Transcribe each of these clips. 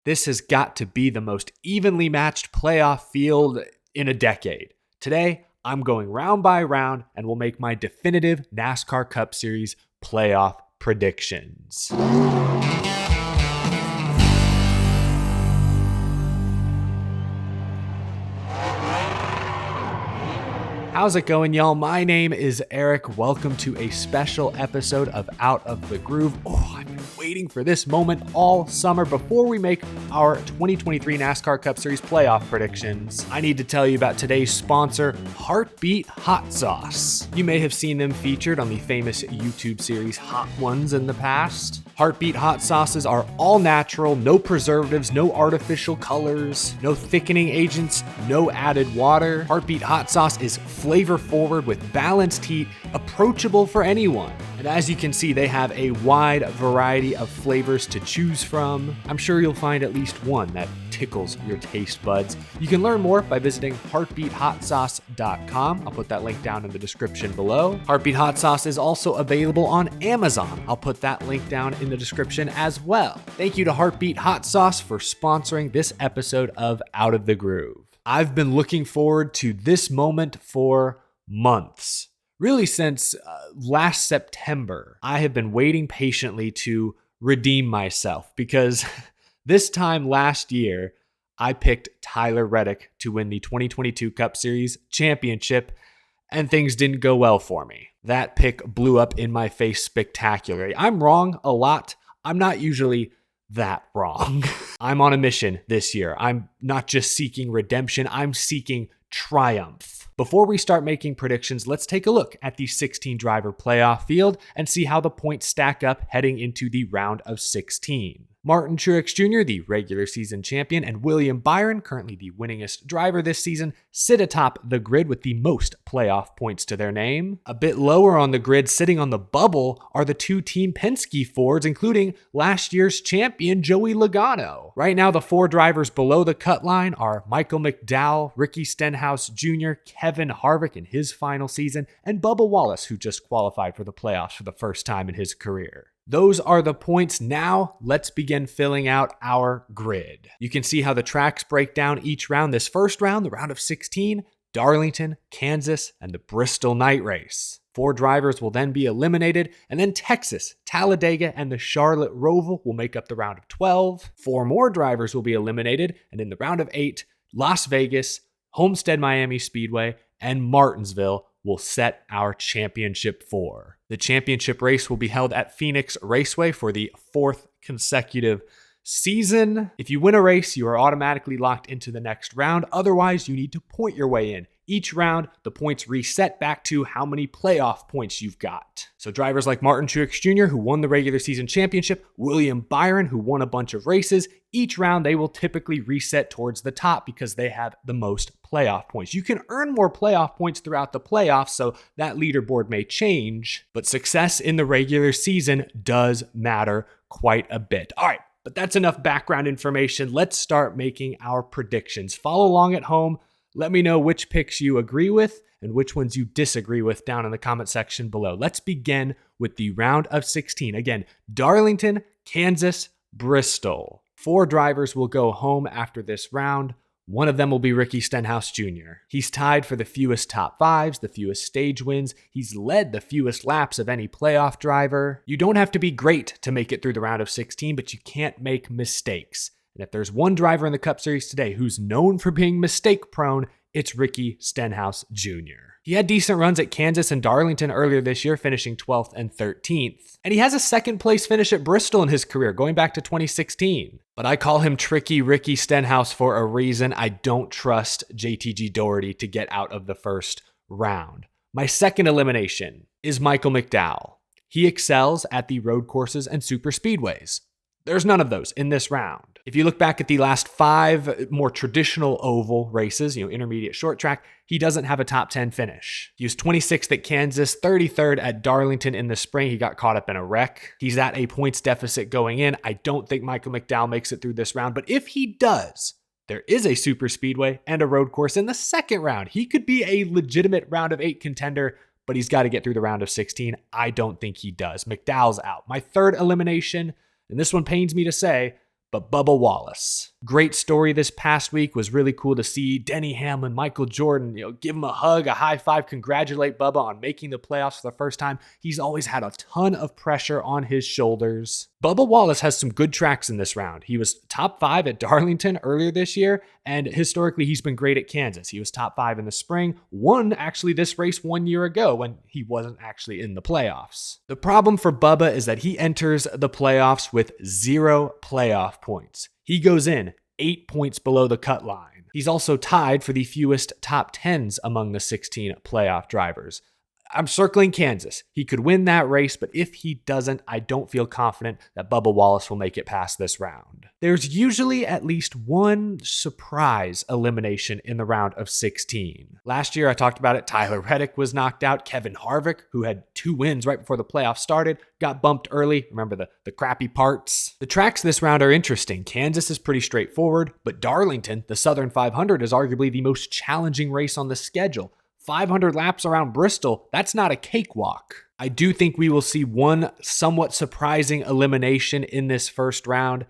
This has got to be the most evenly matched playoff field in a decade. Today, I'm going round by round and will make my definitive NASCAR Cup Series playoff predictions. How's it going, y'all? My name is Eric. Welcome to a special episode of Out of the Groove. I've been waiting for this moment all summer. Before we make our 2023 NASCAR Cup Series playoff predictions, I need to tell you about today's sponsor, Heartbeat Hot Sauce. You may have seen them featured on the famous YouTube series Hot Ones in the past. Heartbeat Hot Sauces are all natural, no preservatives, no artificial colors, no thickening agents, no added water. Heartbeat Hot Sauce is flavor forward with balanced heat, approachable for anyone. And as you can see, they have a wide variety of flavors to choose from. I'm sure you'll find at least one that tickles your taste buds. You can learn more by visiting heartbeathotsauce.com. I'll put that link down in the description below. Heartbeat Hot Sauce is also available on Amazon. I'll put that link down in the description as well. Thank you to Heartbeat Hot Sauce for sponsoring this episode of Out of the Groove. I've been looking forward to this moment for months. Really since last September, I have been waiting patiently to redeem myself because this time last year, I picked Tyler Reddick to win the 2022 Cup Series championship, and things didn't go well for me. That pick blew up in my face spectacularly. I'm wrong a lot. I'm not usually that wrong. I'm on a mission this year. I'm not just seeking redemption, I'm seeking triumph. Before we start making predictions, let's take a look at the 16-driver playoff field and see how the points stack up heading into the round of 16. Martin Truex Jr., the regular season champion, and William Byron, currently the winningest driver this season, sit atop the grid with the most playoff points to their name. A bit lower on the grid, sitting on the bubble, are the two Team Penske Fords, including last year's champion Joey Logano. Right now, the four drivers below the cut line are Michael McDowell, Ricky Stenhouse Jr., Kevin Harvick in his final season, and Bubba Wallace, who just qualified for the playoffs for the first time in his career. Those are the points. Now, let's begin filling out our grid. You can see how the tracks break down each round. This first round, the round of 16, Darlington, Kansas, and the Bristol night race. 4 drivers will then be eliminated, and then Texas, Talladega, and the Charlotte Roval will make up the round of 12. 4 more drivers will be eliminated, and in the round of 8, Las Vegas, Homestead Miami Speedway, and Martinsville will set our championship 4. The championship race will be held at Phoenix Raceway for the 4th consecutive season. If you win a race, you are automatically locked into the next round. Otherwise, you need to point your way in. Each round, the points reset back to how many playoff points you've got. So drivers like Martin Truex Jr., who won the regular season championship, William Byron, who won a bunch of races, each round they will typically reset towards the top because they have the most playoff points. You can earn more playoff points throughout the playoffs, so that leaderboard may change, but success in the regular season does matter quite a bit. All right, but that's enough background information. Let's start making our predictions. Follow along at home. Let me know which picks you agree with and which ones you disagree with down in the comment section below. Let's begin with the round of 16. Again, Darlington, Kansas, Bristol. 4 drivers will go home after this round. One of them will be Ricky Stenhouse Jr. He's tied for the fewest top 5s, the fewest stage wins. He's led the fewest laps of any playoff driver. You don't have to be great to make it through the round of 16, but you can't make mistakes. And if there's one driver in the Cup Series today who's known for being mistake-prone, it's Ricky Stenhouse Jr. He had decent runs at Kansas and Darlington earlier this year, finishing 12th and 13th. And he has a second-place finish at Bristol in his career, going back to 2016. But I call him Tricky Ricky Stenhouse for a reason. I don't trust JTG Doherty to get out of the first round. My second elimination is Michael McDowell. He excels at the road courses and super speedways. There's none of those in this round. If you look back at the last 5 more traditional oval races, intermediate short track, he doesn't have a top 10 finish. He was 26th at Kansas, 33rd at Darlington in the spring. He got caught up in a wreck. He's at a points deficit going in. I don't think Michael McDowell makes it through this round, but if he does, there is a super speedway and a road course in the second round. He could be a legitimate round of 8 contender, but he's got to get through the round of 16. I don't think he does. McDowell's out. My third elimination, and this one pains me to say, but Bubba Wallace. Great story this past week. Was really cool to see Denny Hamlin, Michael Jordan, give him a hug, a high five, congratulate Bubba on making the playoffs for the first time. He's always had a ton of pressure on his shoulders. Bubba Wallace has some good tracks in this round. He was top 5 at Darlington earlier this year, and historically he's been great at Kansas. He was top 5 in the spring, won actually this race 1 year ago when he wasn't actually in the playoffs. The problem for Bubba is that he enters the playoffs with 0 playoff points. He goes in 8 points below the cut line. He's also tied for the fewest top 10s among the 16 playoff drivers. I'm circling Kansas. He could win that race, but if he doesn't, I don't feel confident that Bubba Wallace will make it past this round. There's usually at least one surprise elimination in the round of 16. Last year, I talked about it. Tyler Reddick was knocked out. Kevin Harvick, who had 2 wins right before the playoffs started, got bumped early. Remember the crappy parts? The tracks this round are interesting. Kansas is pretty straightforward, but Darlington, the Southern 500, is arguably the most challenging race on the schedule. 500 laps around Bristol, that's not a cakewalk. I do think we will see one somewhat surprising elimination in this first round.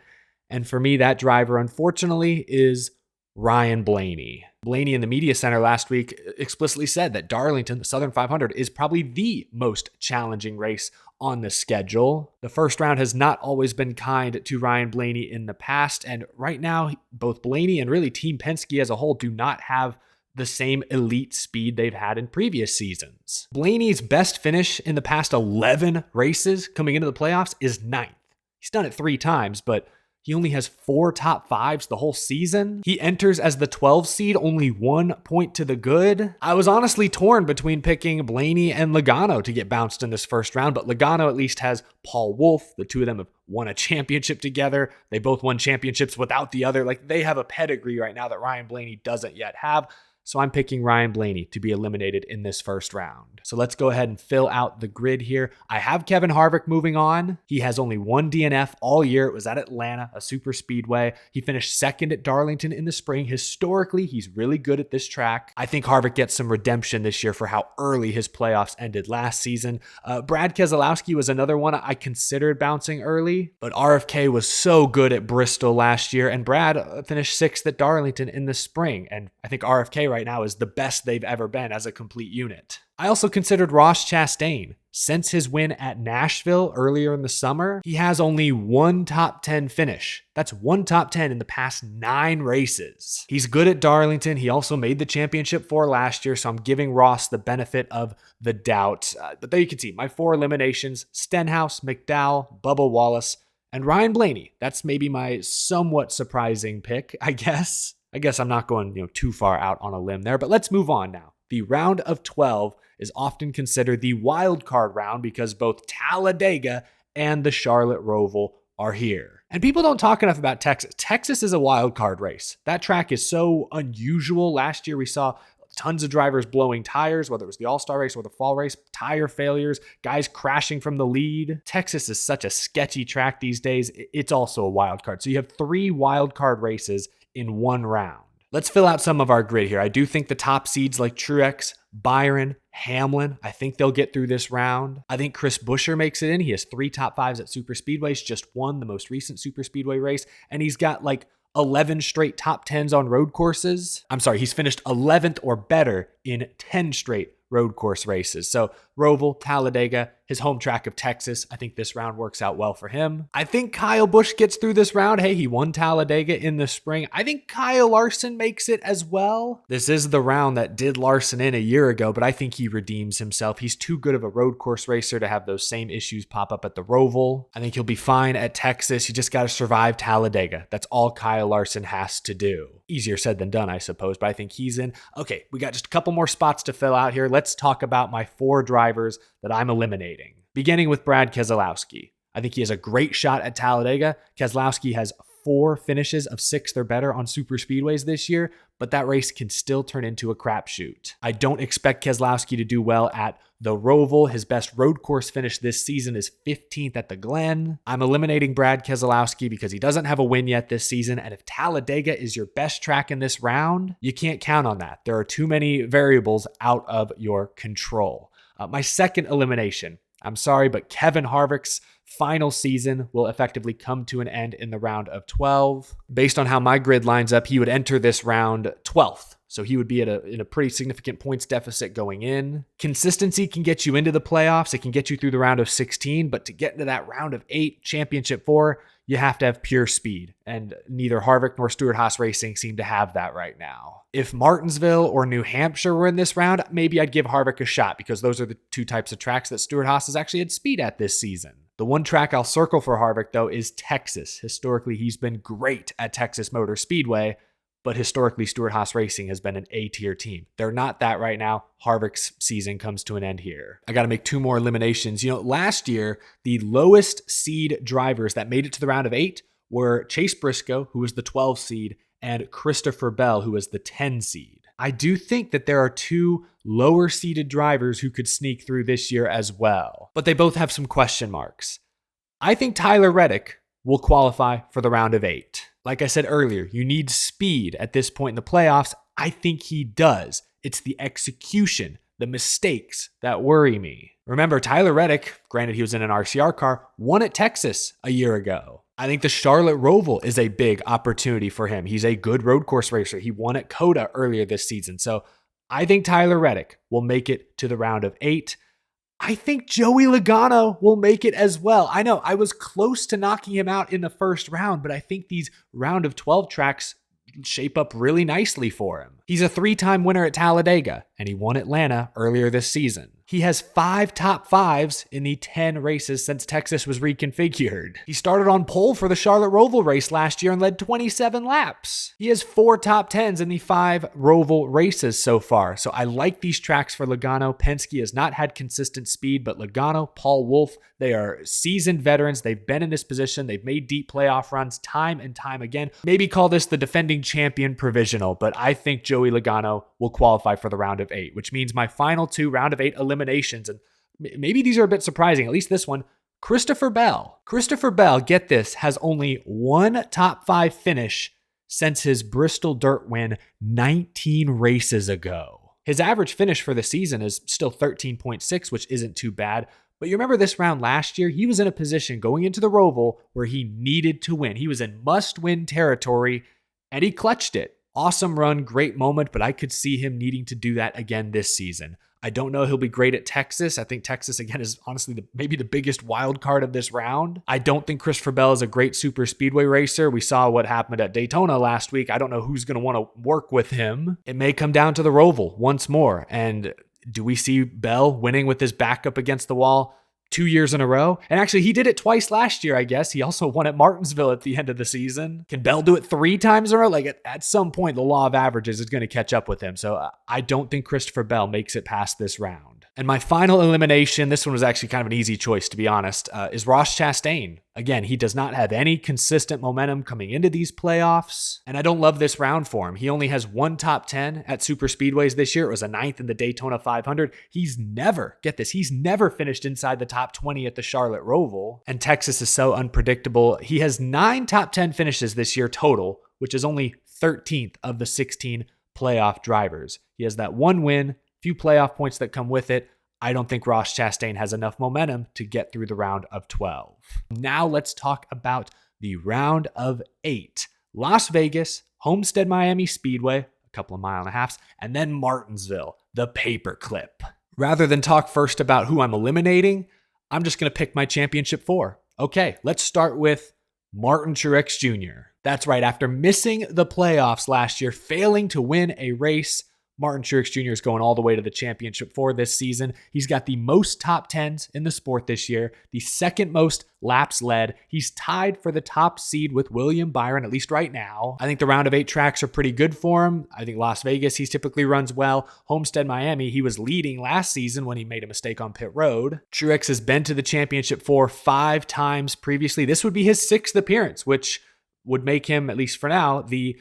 And for me, that driver, unfortunately, is Ryan Blaney. Blaney in the media center last week explicitly said that Darlington, the Southern 500, is probably the most challenging race on the schedule. The first round has not always been kind to Ryan Blaney in the past. And right now, both Blaney and really Team Penske as a whole do not have the same elite speed they've had in previous seasons. Blaney's best finish in the past 11 races coming into the playoffs is 9th. He's done it 3 times, but he only has 4 top 5s the whole season. He enters as the 12 seed, only 1 point to the good. I was honestly torn between picking Blaney and Logano to get bounced in this first round, but Logano at least has Paul Wolfe. The two of them have won a championship together. They both won championships without the other. They have a pedigree right now that Ryan Blaney doesn't yet have. So I'm picking Ryan Blaney to be eliminated in this first round. So let's go ahead and fill out the grid here. I have Kevin Harvick moving on. He has only 1 DNF all year. It was at Atlanta, a super speedway. He finished 2nd at Darlington in the spring. Historically, he's really good at this track. I think Harvick gets some redemption this year for how early his playoffs ended last season. Brad Keselowski was another one I considered bouncing early, but RFK was so good at Bristol last year, and Brad finished 6th at Darlington in the spring. And I think RFK right now is the best they've ever been as a complete unit. I also considered Ross Chastain. Since his win at Nashville earlier in the summer, he has only 1 top 10 finish. That's 1 top 10 in the past 9 races. He's good at Darlington. He also made the championship 4 last year, so I'm giving Ross the benefit of the doubt. But there you can see my 4 eliminations: Stenhouse, McDowell, Bubba Wallace, and Ryan Blaney. That's maybe my somewhat surprising pick, I guess. I guess I'm not going too far out on a limb there, but let's move on now. The round of 12 is often considered the wild card round because both Talladega and the Charlotte Roval are here. And people don't talk enough about Texas. Texas is a wild card race. That track is so unusual. Last year we saw tons of drivers blowing tires, whether it was the All-Star race or the fall race, tire failures, guys crashing from the lead. Texas is such a sketchy track these days. It's also a wild card. So you have 3 wild card races in 1 round. Let's fill out some of our grid here. I do think the top seeds like Truex, Byron, Hamlin, I think they'll get through this round. I think Chris Buescher makes it in. He has 3 top 5s at super speedways, just won the most recent super speedway race, and he's got 11 straight top 10s on road courses. I'm sorry, he's finished 11th or better in 10 straight road course races. So Roval, Talladega, his home track of Texas. I think this round works out well for him. I think Kyle Busch gets through this round. Hey, he won Talladega in the spring. I think Kyle Larson makes it as well. This is the round that did Larson in a year ago, but I think he redeems himself. He's too good of a road course racer to have those same issues pop up at the Roval. I think he'll be fine at Texas. You just got to survive Talladega. That's all Kyle Larson has to do. Easier said than done, I suppose, but I think he's in. Okay, we got just a couple more spots to fill out here. Let's talk about my 4 drivers that I'm eliminating. Beginning with Brad Keselowski. I think he has a great shot at Talladega. Keselowski has 4 finishes of 6th or better on super speedways this year, but that race can still turn into a crapshoot. I don't expect Keselowski to do well at the Roval. His best road course finish this season is 15th at the Glen. I'm eliminating Brad Keselowski because he doesn't have a win yet this season, and if Talladega is your best track in this round, you can't count on that. There are too many variables out of your control. My second elimination, I'm sorry, but Kevin Harvick's final season will effectively come to an end in the round of 12. Based on how my grid lines up, he would enter this round 12th. So he would be in a pretty significant points deficit going in. Consistency can get you into the playoffs. It can get you through the round of 16, but to get into that round of 8, championship 4, you have to have pure speed. And neither Harvick nor Stewart-Haas Racing seem to have that right now. If Martinsville or New Hampshire were in this round, maybe I'd give Harvick a shot because those are the two types of tracks that Stewart-Haas has actually had speed at this season. The one track I'll circle for Harvick, though, is Texas. Historically, he's been great at Texas Motor Speedway, but historically, Stewart-Haas Racing has been an A-tier team. They're not that right now. Harvick's season comes to an end here. I got to make 2 more eliminations. Last year, the lowest seed drivers that made it to the round of 8 were Chase Briscoe, who was the 12 seed, and Christopher Bell, who was the 10 seed. I do think that there are 2 lower seeded drivers who could sneak through this year as well, but they both have some question marks. I think Tyler Reddick will qualify for the round of 8. Like I said earlier, you need speed at this point in the playoffs. I think he does. It's the execution, the mistakes that worry me. Remember, Tyler Reddick, granted he was in an RCR car, won at Texas a year ago. I think the Charlotte Roval is a big opportunity for him. He's a good road course racer. He won at COTA earlier this season. So I think Tyler Reddick will make it to the round of 8. I think Joey Logano will make it as well. I know I was close to knocking him out in the first round, but I think these round of 12 tracks shape up really nicely for him. He's a 3-time winner at Talladega, and he won Atlanta earlier this season. He has 5 top 5s in the 10 races since Texas was reconfigured. He started on pole for the Charlotte Roval race last year and led 27 laps. He has 4 top 10s in the 5 Roval races so far. So I like these tracks for Logano. Penske has not had consistent speed, but Logano, Paul Wolfe, they are seasoned veterans. They've been in this position. They've made deep playoff runs time and time again. Maybe call this the defending champion provisional, but I think Joey Logano will qualify for the round of 8, which means my final 2 round of 8 eliminations, and maybe these are a bit surprising, at least this one, Christopher Bell. Christopher Bell, get this, has only 1 top 5 finish since his Bristol Dirt win 19 races ago. His average finish for the season is still 13.6, which isn't too bad. But you remember this round last year, he was in a position going into the Roval where he needed to win. He was in must-win territory, and he clutched it. Awesome run, great moment, but I could see him needing to do that again this season. I don't know he'll be great at Texas. I think Texas, again, is honestly maybe the biggest wild card of this round. I don't think Christopher Bell is a great super speedway racer. We saw what happened at Daytona last week. I don't know who's going to want to work with him. It may come down to the Roval once more. And do we see Bell winning with his back up against the wall 2 years in a row? And actually, he did it twice last year, I guess. He also won at Martinsville at the end of the season. Can Bell do it 3 times in a row? Like at some point, the law of averages is going to catch up with him. So I don't think Christopher Bell makes it past this round. And my final elimination, this one was actually kind of an easy choice, to be honest, is Ross Chastain. Again, he does not have any consistent momentum coming into these playoffs, and I don't love this round for him. He only has 1 top 10 at super speedways this year. It was a 9th in the Daytona 500. He's never, get this, he's never finished inside the top 20 at the Charlotte Roval, and Texas is so unpredictable. He has 9 top 10 finishes this year total, which is only 13th of the 16 playoff drivers. He has that 1 win, few playoff points that come with it. I don't think Ross Chastain has enough momentum to get through the round of 12. Now let's talk about the round of 8. Las Vegas, Homestead Miami Speedway, a couple of 1.5 miles, and then Martinsville, the paperclip. Rather than talk first about who I'm eliminating, I'm just going to pick my championship 4. Okay, let's start with Martin Truex Jr. That's right, after missing the playoffs last year, failing to win a race, Martin Truex Jr. is going all the way to the championship 4 this season. He's got the most top 10s in the sport this year, the second most laps led. He's tied for the top seed with William Byron, at least right now. I think the round of 8 tracks are pretty good for him. I think Las Vegas, he typically runs well. Homestead Miami, he was leading last season when he made a mistake on pit road. Truex has been to the championship 4 5 times previously. This would be his 6th appearance, which would make him, at least for now, the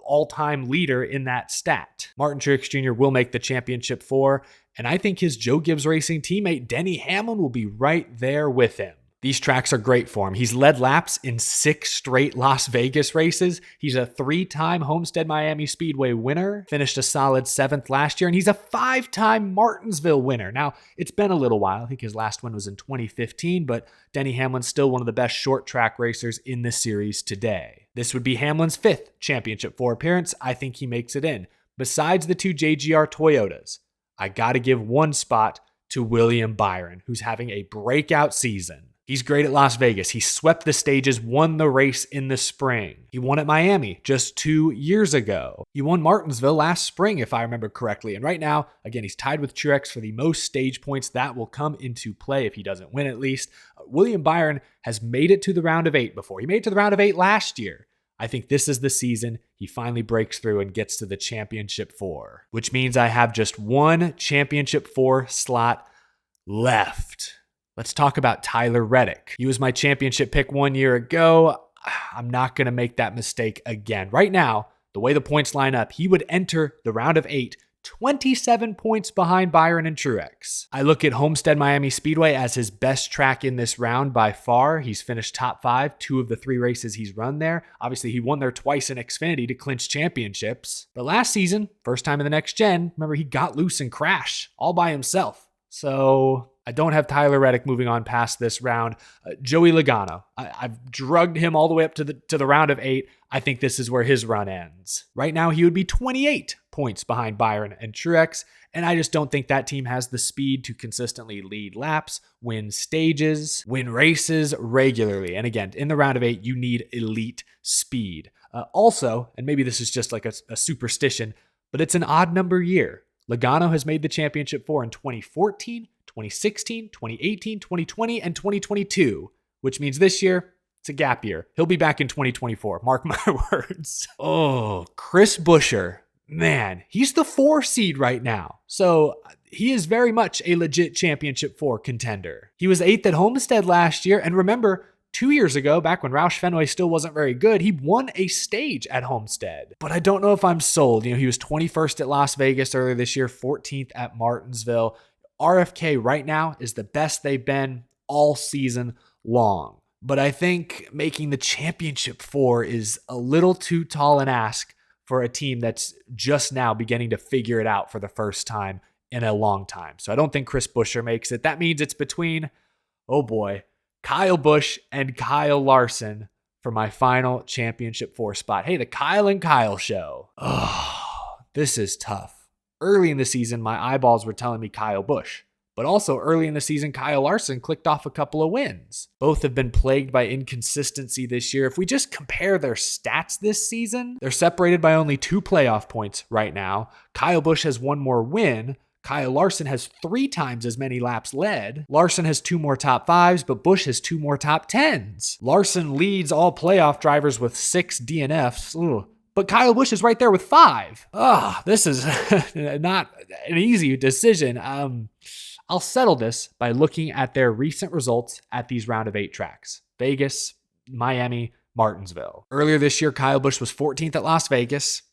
all-time leader in that stat. Martin Truex Jr. will make the championship 4, and I think his Joe Gibbs Racing teammate Denny Hamlin will be right there with him. These tracks are great for him. He's led laps in 6 straight Las Vegas races. He's a 3-time Homestead Miami Speedway winner, finished a solid 7th last year, and he's a 5-time Martinsville winner. Now, it's been a little while. I think his last win was in 2015, but Denny Hamlin's still one of the best short track racers in the series today. This would be Hamlin's 5th Championship 4 appearance. I think he makes it in. Besides the 2 JGR Toyotas, I got to give one spot to William Byron, who's having a breakout season. He's great at Las Vegas. He swept the stages, won the race in the spring. He won at Miami just 2 years ago. He won Martinsville last spring, if I remember correctly. And right now, again, he's tied with Truex for the most stage points. That will come into play if he doesn't win at least. William Byron has made it to the round of 8 before. He made it to the round of 8 last year. I think this is the season he finally breaks through and gets to the Championship 4, which means I have just one Championship 4 slot left. Let's talk about Tyler Reddick. He was my championship pick 1 year ago. I'm not going to make that mistake again. Right now, the way the points line up, he would enter the round of 8, 27 points behind Byron and Truex. I look at Homestead Miami Speedway as his best track in this round by far. He's finished top 5, 2 of the 3 races he's run there. Obviously, he won there twice in Xfinity to clinch championships. But last season, first time in the next gen, remember he got loose and crashed all by himself. So I don't have Tyler Reddick moving on past this round. Joey Logano, I've drugged him all the way up to the round of 8. I think this is where his run ends. Right now, he would be 28 points behind Byron and Truex, and I just don't think that team has the speed to consistently lead laps, win stages, win races regularly. And again, in the round of 8, you need elite speed. Also, and maybe this is just like a superstition, but it's an odd number year. Logano has made the Championship 4 in 2014, 2016, 2018, 2020, and 2022, which means this year, it's a gap year. He'll be back in 2024. Mark my words. Oh, Chris Buescher. Man, he's the 4 seed right now. So he is very much a legit Championship 4 contender. He was 8th at Homestead last year. And remember, 2 years ago, back when Roush Fenway still wasn't very good, he won a stage at Homestead. But I don't know if I'm sold. He was 21st at Las Vegas earlier this year, 14th at Martinsville. RFK right now is the best they've been all season long. But I think making the Championship 4 is a little too tall an ask for a team that's just now beginning to figure it out for the first time in a long time. So I don't think Chris Buescher makes it. That means it's between, oh boy, Kyle Busch and Kyle Larson for my final Championship 4 spot. Hey, the Kyle and Kyle show. Oh, this is tough. Early in the season, my eyeballs were telling me Kyle Busch. But also early in the season, Kyle Larson clicked off a couple of wins. Both have been plagued by inconsistency this year. If we just compare their stats this season, they're separated by only 2 playoff points right now. Kyle Busch has 1 more win. Kyle Larson has 3 times as many laps led. Larson has 2 more top 5s, but Busch has 2 more top 10s. Larson leads all playoff drivers with 6 DNFs. Ugh. But Kyle Busch is right there with 5. This is not an easy decision. I'll settle this by looking at their recent results at these round of 8 tracks. Vegas, Miami, Martinsville. Earlier this year, Kyle Busch was 14th at Las Vegas,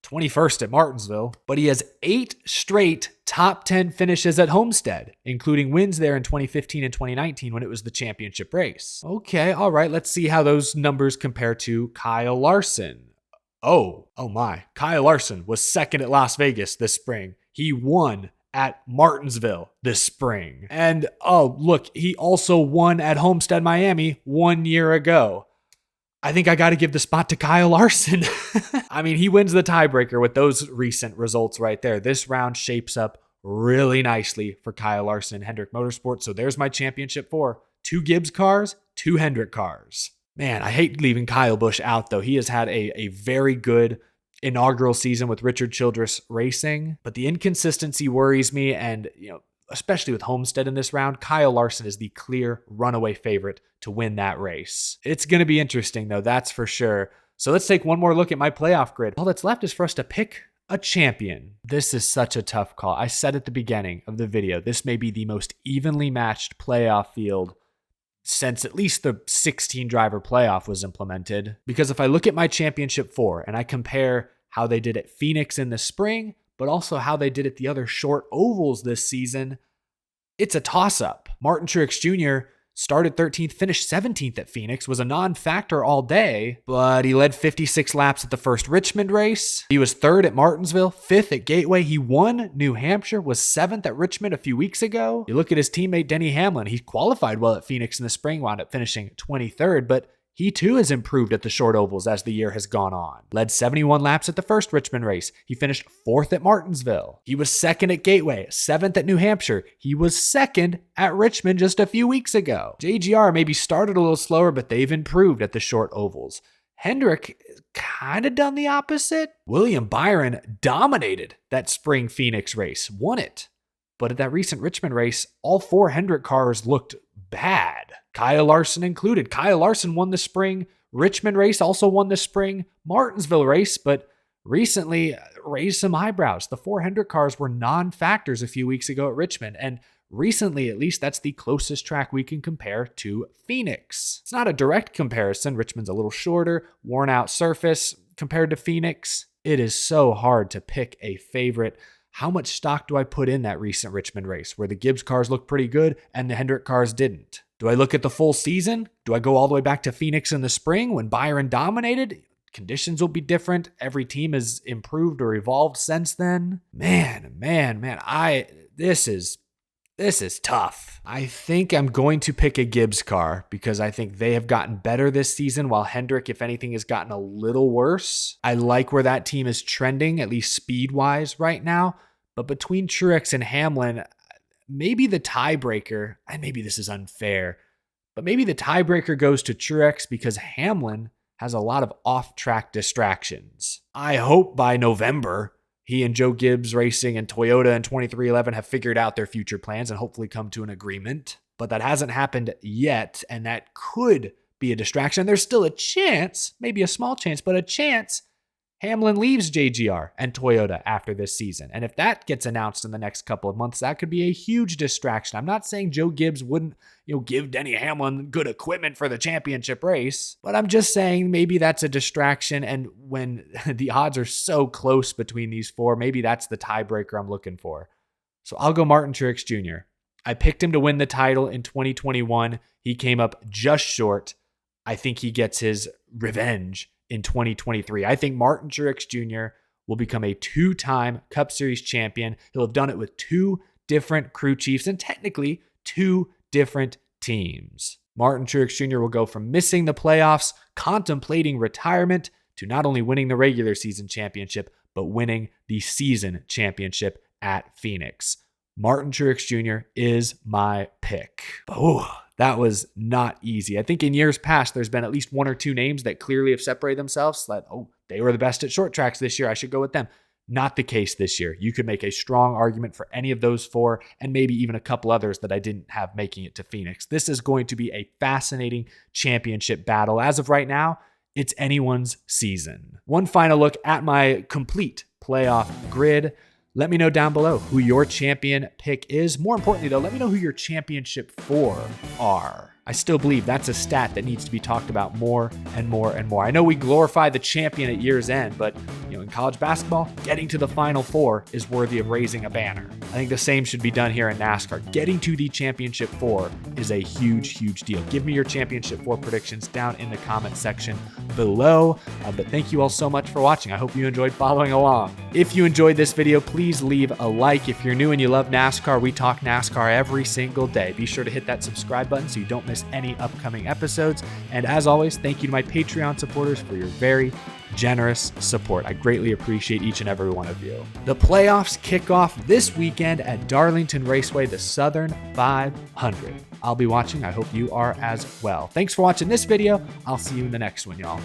21st at Martinsville, but he has 8 straight top 10 finishes at Homestead, including wins there in 2015 and 2019 when it was the championship race. Okay, all right, let's see how those numbers compare to Kyle Larson. Oh my. Kyle Larson was 2nd at Las Vegas this spring. He won at Martinsville this spring. And look, he also won at Homestead Miami 1 year ago. I think I got to give the spot to Kyle Larson. I mean, he wins the tiebreaker with those recent results right there. This round shapes up really nicely for Kyle Larson and Hendrick Motorsports. So there's my Championship 4. 2 Gibbs cars, 2 Hendrick cars. Man, I hate leaving Kyle Busch out, though. He has had a very good inaugural season with Richard Childress Racing, but the inconsistency worries me, and especially with Homestead in this round, Kyle Larson is the clear runaway favorite to win that race. It's going to be interesting, though, that's for sure. So let's take one more look at my playoff grid. All that's left is for us to pick a champion. This is such a tough call. I said at the beginning of the video, this may be the most evenly matched playoff field since at least the 16 driver playoff was implemented. Because if I look at my Championship 4 and I compare how they did at Phoenix in the spring, but also how they did at the other short ovals this season, it's a toss-up. Martin Truex Jr., Started 13th, finished 17th at Phoenix, was a non-factor all day, but he led 56 laps at the first Richmond race. He was 3rd at Martinsville, 5th at Gateway. He won New Hampshire, was 7th at Richmond a few weeks ago. You look at his teammate Denny Hamlin. He qualified well at Phoenix in the spring, wound up finishing 23rd, but he too has improved at the short ovals as the year has gone on. Led 71 laps at the first Richmond race. He finished 4th at Martinsville. He was 2nd at Gateway, 7th at New Hampshire. He was 2nd at Richmond just a few weeks ago. JGR maybe started a little slower, but they've improved at the short ovals. Hendrick kind of done the opposite. William Byron dominated that spring Phoenix race, won it. But at that recent Richmond race, all 4 Hendrick cars looked bad. Kyle Larson included. Kyle Larson won the spring Richmond race, also won the spring Martinsville race, but recently raised some eyebrows. The 4 Hendrick cars were non-factors a few weeks ago at Richmond, and recently, at least, that's the closest track we can compare to Phoenix. It's not a direct comparison. Richmond's a little shorter, worn out surface compared to Phoenix. It is so hard to pick a favorite. How much stock do I put in that recent Richmond race where the Gibbs cars looked pretty good and the Hendrick cars didn't? Do I look at the full season? Do I go all the way back to Phoenix in the spring when Byron dominated? Conditions will be different. Every team has improved or evolved since then. Man. This is tough. I think I'm going to pick a Gibbs car because I think they have gotten better this season while Hendrick, if anything, has gotten a little worse. I like where that team is trending, at least speed-wise right now. But between Truex and Hamlin, maybe the tiebreaker, and maybe this is unfair, but maybe the tiebreaker goes to Truex because Hamlin has a lot of off-track distractions. I hope by November, he and Joe Gibbs Racing and Toyota in 2311 have figured out their future plans and hopefully come to an agreement. But that hasn't happened yet, and that could be a distraction. There's still a chance, maybe a small chance, but a chance Hamlin leaves JGR and Toyota after this season. And if that gets announced in the next couple of months, that could be a huge distraction. I'm not saying Joe Gibbs wouldn't, give Denny Hamlin good equipment for the championship race, but I'm just saying maybe that's a distraction. And when the odds are so close between these 4, maybe that's the tiebreaker I'm looking for. So I'll go Martin Truex Jr. I picked him to win the title in 2021. He came up just short. I think he gets his revenge in 2023. I think Martin Truex Jr. will become a 2-time Cup Series champion. He'll have done it with 2 different crew chiefs and technically 2 different teams. Martin Truex Jr. will go from missing the playoffs, contemplating retirement, to not only winning the regular season championship, but winning the season championship at Phoenix. Martin Truex Jr. is my pick. That was not easy. I think in years past, there's been at least 1 or 2 names that clearly have separated themselves. That, they were the best at short tracks this year, I should go with them. Not the case this year. You could make a strong argument for any of those 4 and maybe even a couple others that I didn't have making it to Phoenix. This is going to be a fascinating championship battle. As of right now, it's anyone's season. One final look at my complete playoff grid. Let me know down below who your champion pick is. More importantly, though, let me know who your championship 4 are. I still believe that's a stat that needs to be talked about more and more and more. I know we glorify the champion at year's end, but in college basketball, getting to the Final Four is worthy of raising a banner. I think the same should be done here in NASCAR. Getting to the Championship 4 is a huge, huge deal. Give me your Championship 4 predictions down in the comment section below. But thank you all so much for watching. I hope you enjoyed following along. If you enjoyed this video, please leave a like. If you're new and you love NASCAR, we talk NASCAR every single day. Be sure to hit that subscribe button so you don't miss any upcoming episodes. And as always, thank you to my Patreon supporters for your very generous support. I greatly appreciate each and every one of you. The playoffs kick off this weekend at Darlington Raceway, the Southern 500. I'll be watching. I hope you are as well. Thanks for watching this video. I'll see you in the next one, y'all.